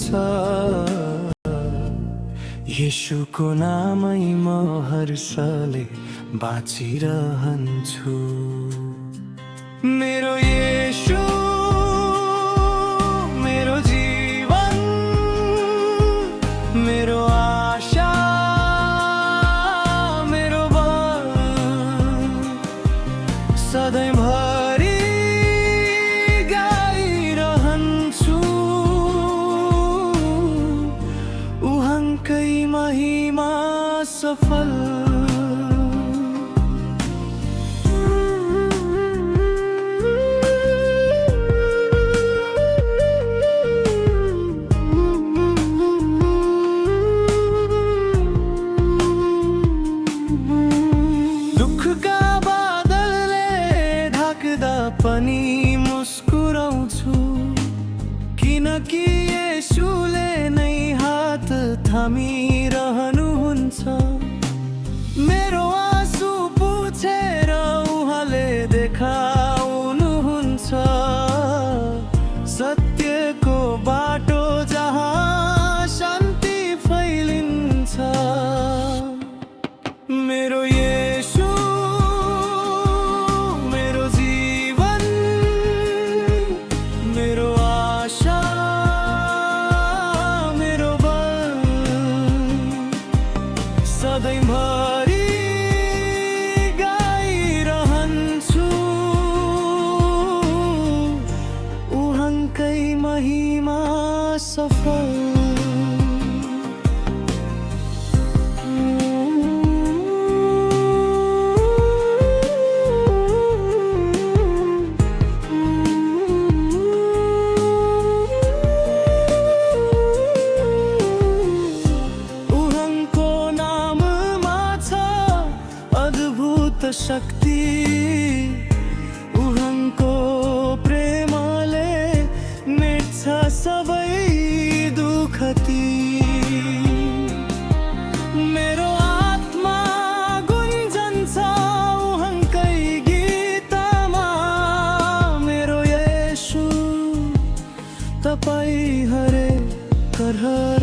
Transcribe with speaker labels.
Speaker 1: हुन्छ। येशूको नामै म हर्षले बाँचिरहन्छु। मेरो येशू मेरो जीवन, मेरो आशा, मेरो बल, सधैँभरि गाइरहन्छु उहाँकै महिमा सफल। दुःखका बादलले ढाक्दा पनि मुस्कुराउँछु, किनकि येशूले नै हात थामिरहनुहुन्छ। मेरो आँसु पुछेर उहाँले देखाउनुहुन्छ सत्यको बाटो जहाँ शान्ति फैलिन्छ। मेरो येशू मेरो जीवन, मेरो आशा, मेरो बल, सधैँभरि गाइरहन्छु उहाँकै महिमा सफल। शक्ति उहाँको प्रेमले मेट्छ सबै दुःखती। मेरो आत्मा गुन्जन्छ उहाँकै गीतमा। मेरो येशू तपाईँ हरेक हर